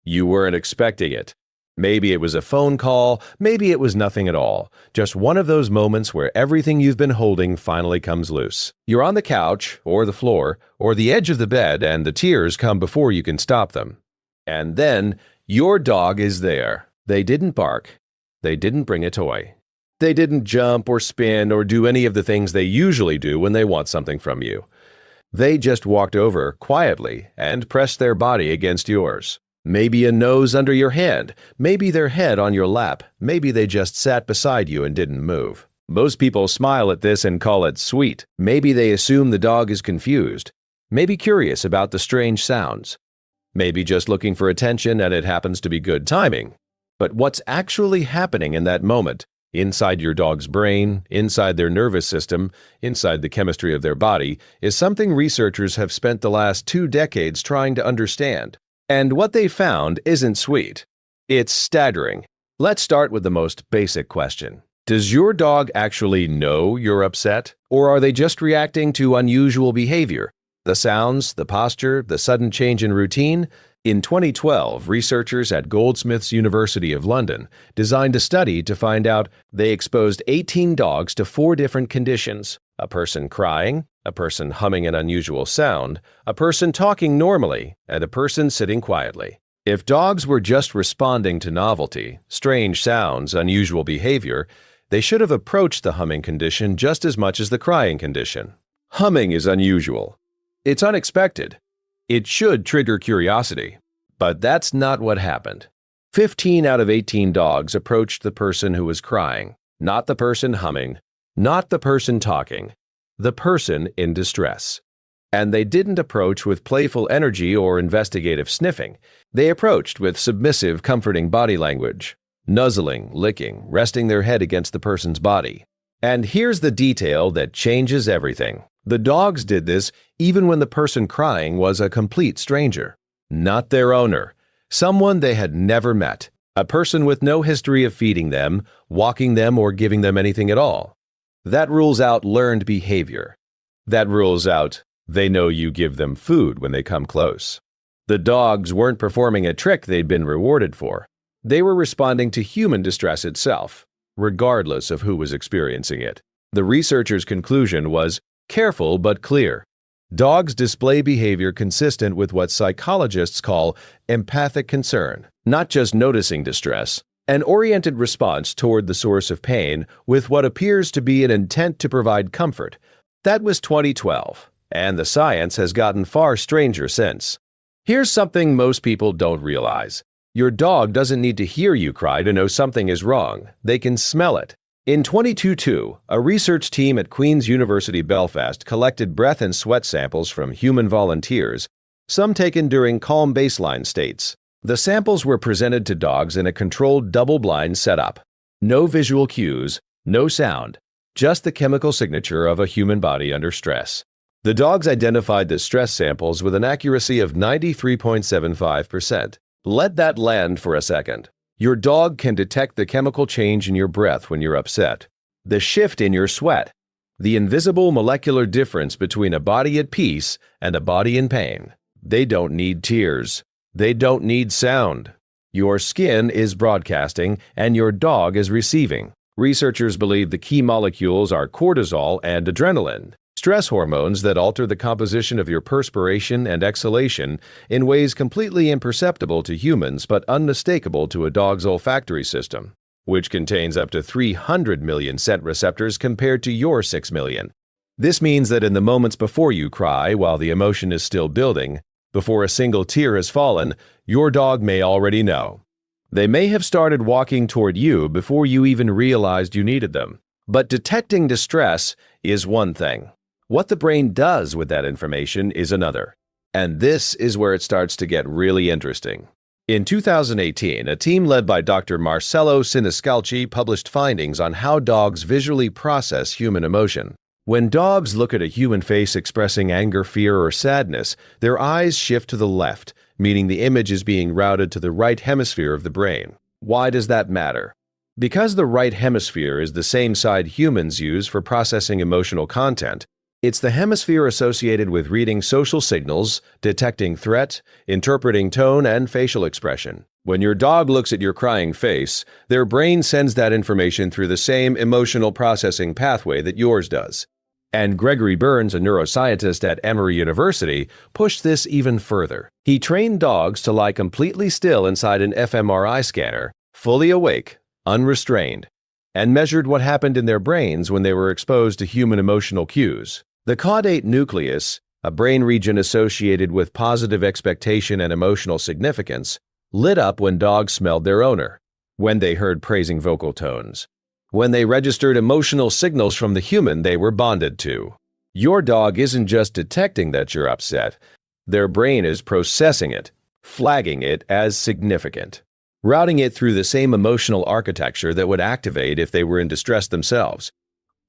You weren't expecting it. Maybe it was a phone call, maybe it was nothing at all. Just one of those moments where everything you've been holding finally comes loose. You're on the couch, or the floor, or the edge of the bed, and the tears come before you can stop them. And then, your dog is there. They didn't bark. They didn't bring a toy. They didn't jump or spin or do any of the things they usually do when they want something from you. They just walked over quietly and pressed their body against yours. Maybe a nose under your hand, maybe their head on your lap, maybe they just sat beside you and didn't move. Most people smile at this and call it sweet. Maybe they assume the dog is confused, maybe curious about the strange sounds, maybe just looking for attention and it happens to be good timing. But what's actually happening in that moment, inside your dog's brain, inside their nervous system, inside the chemistry of their body, is something researchers have spent the last 2 decades trying to understand. And what they found isn't sweet. It's staggering. Let's start with the most basic question. Does your dog actually know you're upset? Or are they just reacting to unusual behavior? The sounds, the posture, the sudden change in routine? In 2012, researchers at Goldsmiths University of London designed a study to find out. They exposed 18 dogs to 4 different conditions: a person crying, a person humming an unusual sound, a person talking normally, and a person sitting quietly. If dogs were just responding to novelty, strange sounds, unusual behavior, they should have approached the humming condition just as much as the crying condition. Humming is unusual. It's unexpected. It should trigger curiosity. But that's not what happened. 15 out of 18 dogs approached the person who was crying, not the person humming, not the person talking, the person in distress. And they didn't approach with playful energy or investigative sniffing. They approached with submissive, comforting body language, nuzzling, licking, resting their head against the person's body. And here's the detail that changes everything. The dogs did this even when the person crying was a complete stranger, not their owner, someone they had never met, a person with no history of feeding them, walking them, or giving them anything at all. That rules out learned behavior. That rules out they know you give them food when they come close. The dogs weren't performing a trick they'd been rewarded for. They were responding to human distress itself, regardless of who was experiencing it. The researchers' conclusion was careful but clear. Dogs display behavior consistent with what psychologists call empathic concern, not just noticing distress, an oriented response toward the source of pain with what appears to be an intent to provide comfort. That was 2012, and the science has gotten far stranger since. Here's something most people don't realize. Your dog doesn't need to hear you cry to know something is wrong. They can smell it. In 2022, a research team at Queen's University Belfast collected breath and sweat samples from human volunteers, some taken during calm baseline states. The samples were presented to dogs in a controlled double-blind setup. No visual cues, no sound, just the chemical signature of a human body under stress. The dogs identified the stress samples with an accuracy of 93.75%. Let that land for a second. Your dog can detect the chemical change in your breath when you're upset, the shift in your sweat, the invisible molecular difference between a body at peace and a body in pain. They don't need tears. They don't need sound. Your skin is broadcasting and your dog is receiving. Researchers believe the key molecules are cortisol and adrenaline, stress hormones that alter the composition of your perspiration and exhalation in ways completely imperceptible to humans but unmistakable to a dog's olfactory system, which contains up to 300 million scent receptors compared to your 6 million. This means that in the moments before you cry, while the emotion is still building, before a single tear has fallen, your dog may already know. They may have started walking toward you before you even realized you needed them. But detecting distress is one thing. What the brain does with that information is another. And this is where it starts to get really interesting. In 2018, a team led by Dr. Marcello Siniscalchi published findings on how dogs visually process human emotion. When dogs look at a human face expressing anger, fear, or sadness, their eyes shift to the left, meaning the image is being routed to the right hemisphere of the brain. Why does that matter? Because the right hemisphere is the same side humans use for processing emotional content, It's the hemisphere associated with reading social signals, detecting threat, interpreting tone and facial expression. When your dog looks at your crying face, their brain sends that information through the same emotional processing pathway that yours does. And Gregory Burns, a neuroscientist at Emory University, pushed this even further. He trained dogs to lie completely still inside an fMRI scanner, fully awake, unrestrained, and measured what happened in their brains when they were exposed to human emotional cues. The caudate nucleus, a brain region associated with positive expectation and emotional significance, lit up when dogs smelled their owner, when they heard praising vocal tones, when they registered emotional signals from the human they were bonded to. Your dog isn't just detecting that you're upset, their brain is processing it, flagging it as significant, routing it through the same emotional architecture that would activate if they were in distress themselves.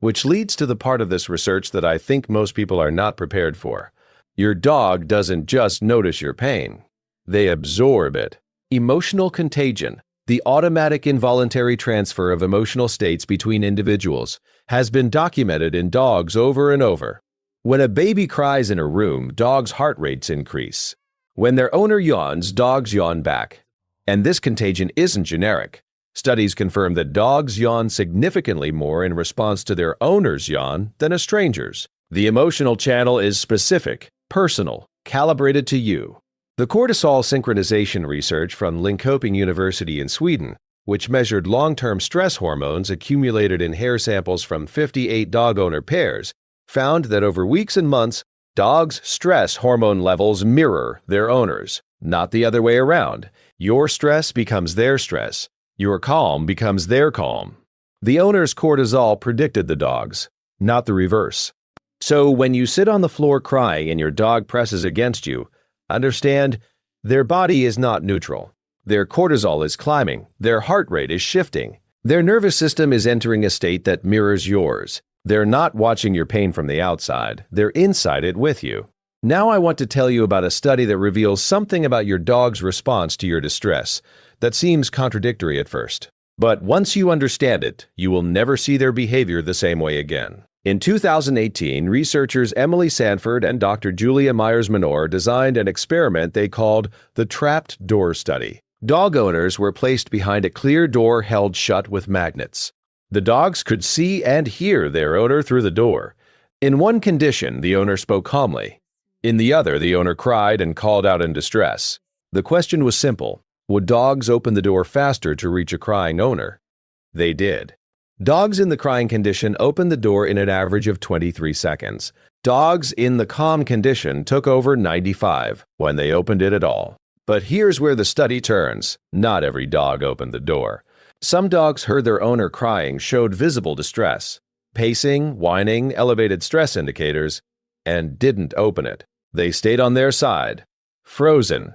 Which leads to the part of this research that I think most people are not prepared for. Your dog doesn't just notice your pain, they absorb it. Emotional contagion, the automatic involuntary transfer of emotional states between individuals, has been documented in dogs over and over. When a baby cries in a room, dogs' heart rates increase. When their owner yawns, dogs yawn back. And this contagion isn't generic. Studies confirm that dogs yawn significantly more in response to their owner's yawn than a stranger's. The emotional channel is specific, personal, calibrated to you. The cortisol synchronization research from Linköping University in Sweden, which measured long-term stress hormones accumulated in hair samples from 58 dog owner pairs, found that over weeks and months, dogs' stress hormone levels mirror their owners, not the other way around. Your stress becomes their stress. Your calm becomes their calm. The owner's cortisol predicted the dog's, not the reverse. So when you sit on the floor crying and your dog presses against you, understand, their body is not neutral. Their cortisol is climbing, their heart rate is shifting. Their nervous system is entering a state that mirrors yours. They're not watching your pain from the outside, they're inside it with you. Now I want to tell you about a study that reveals something about your dog's response to your distress that seems contradictory at first. But once you understand it, you will never see their behavior the same way again. In 2018, researchers Emily Sanford and Dr. Julia Myers-Minor designed an experiment they called the Trapped Door Study. Dog owners were placed behind a clear door held shut with magnets. The dogs could see and hear their owner through the door. In one condition, the owner spoke calmly. In the other, the owner cried and called out in distress. The question was simple. Would dogs open the door faster to reach a crying owner? They did. Dogs in the crying condition opened the door in an average of 23 seconds. Dogs in the calm condition took over 95 when they opened it at all. But here's where the study turns. Not every dog opened the door. Some dogs heard their owner crying showed visible distress, pacing, whining, elevated stress indicators, and didn't open it. They stayed on their side, frozen.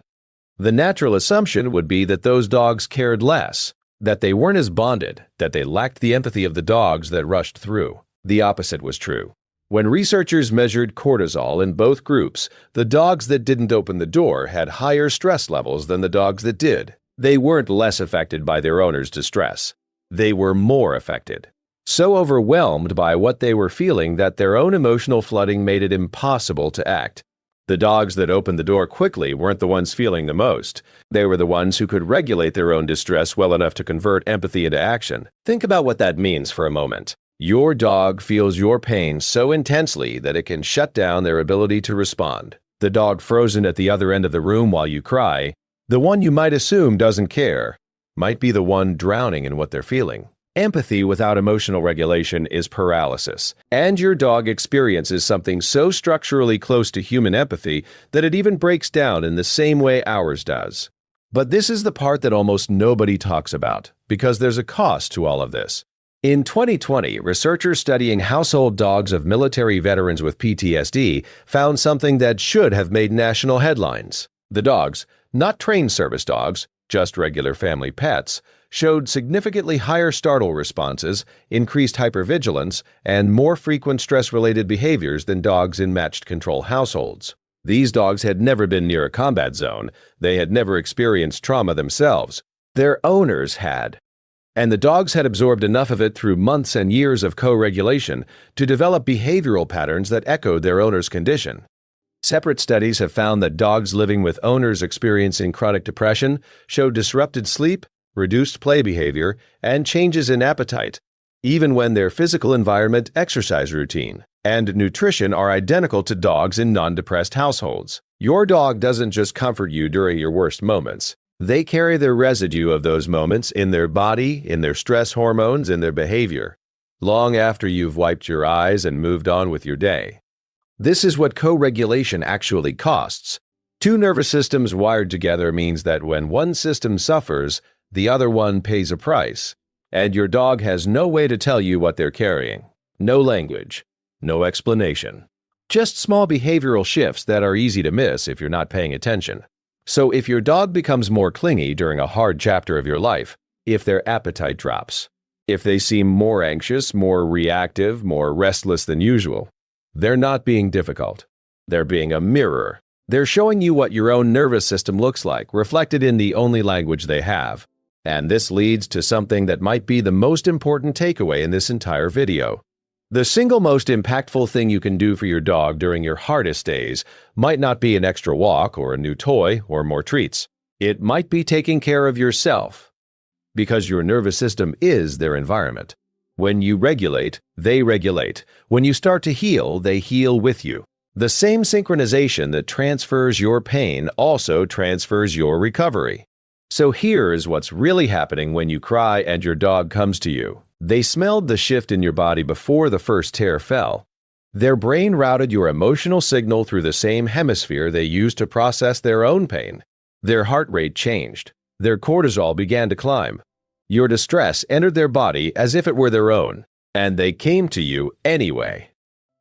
The natural assumption would be that those dogs cared less, that they weren't as bonded, that they lacked the empathy of the dogs that rushed through. The opposite was true. When researchers measured cortisol in both groups, the dogs that didn't open the door had higher stress levels than the dogs that did. They weren't less affected by their owner's distress. They were more affected. So overwhelmed by what they were feeling that their own emotional flooding made it impossible to act. The dogs that opened the door quickly weren't the ones feeling the most. They were the ones who could regulate their own distress well enough to convert empathy into action. Think about what that means for a moment. Your dog feels your pain so intensely that it can shut down their ability to respond. The dog frozen at the other end of the room while you cry, the one you might assume doesn't care, might be the one drowning in what they're feeling. Empathy without emotional regulation is paralysis, and your dog experiences something so structurally close to human empathy that it even breaks down in the same way ours does. But this is the part that almost nobody talks about, because there's a cost to all of this. In 2020, researchers studying household dogs of military veterans with PTSD found something that should have made national headlines. The dogs, not trained service dogs, just regular family pets, showed significantly higher startle responses, increased hypervigilance, and more frequent stress-related behaviors than dogs in matched-control households. These dogs had never been near a combat zone. They had never experienced trauma themselves. Their owners had. And the dogs had absorbed enough of it through months and years of co-regulation to develop behavioral patterns that echoed their owner's condition. Separate studies have found that dogs living with owners experiencing chronic depression showed disrupted sleep, reduced play behavior, and changes in appetite, even when their physical environment, exercise routine, and nutrition are identical to dogs in non-depressed households. Your dog doesn't just comfort you during your worst moments. They carry the residue of those moments in their body, in their stress hormones, in their behavior, long after you've wiped your eyes and moved on with your day. This is what co-regulation actually costs. Two nervous systems wired together means that when one system suffers, the other one pays a price. And your dog has no way to tell you what they're carrying. No language. No explanation. Just small behavioral shifts that are easy to miss if you're not paying attention. So if your dog becomes more clingy during a hard chapter of your life, if their appetite drops, if they seem more anxious, more reactive, more restless than usual, they're not being difficult. They're being a mirror. They're showing you what your own nervous system looks like, reflected in the only language they have. And this leads to something that might be the most important takeaway in this entire video. The single most impactful thing you can do for your dog during your hardest days might not be an extra walk or a new toy or more treats. It might be taking care of yourself, because your nervous system is their environment. When you regulate, they regulate. When you start to heal, they heal with you. The same synchronization that transfers your pain also transfers your recovery. So here is what's really happening when you cry and your dog comes to you. They smelled the shift in your body before the first tear fell. Their brain routed your emotional signal through the same hemisphere they used to process their own pain. Their heart rate changed. Their cortisol began to climb. Your distress entered their body as if it were their own, and they came to you anyway.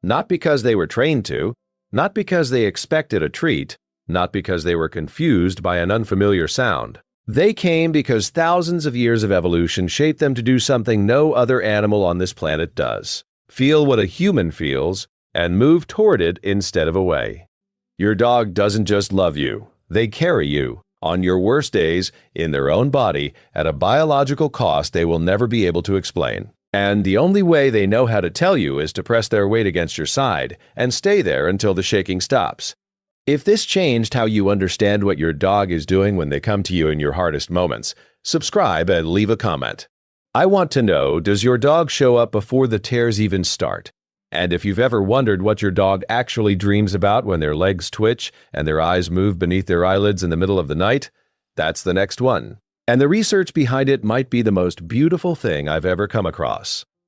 Not because they were trained to, not because they expected a treat, not because they were confused by an unfamiliar sound. They came because thousands of years of evolution shaped them to do something no other animal on this planet does. Feel what a human feels and move toward it instead of away. Your dog doesn't just love you. They carry you, on your worst days, in their own body, at a biological cost they will never be able to explain. And the only way they know how to tell you is to press their weight against your side and stay there until the shaking stops. If this changed how you understand what your dog is doing when they come to you in your hardest moments, subscribe and leave a comment. I want to know, does your dog show up before the tears even start? And if you've ever wondered what your dog actually dreams about when their legs twitch and their eyes move beneath their eyelids in the middle of the night, that's the next one. And the research behind it might be the most beautiful thing I've ever come across.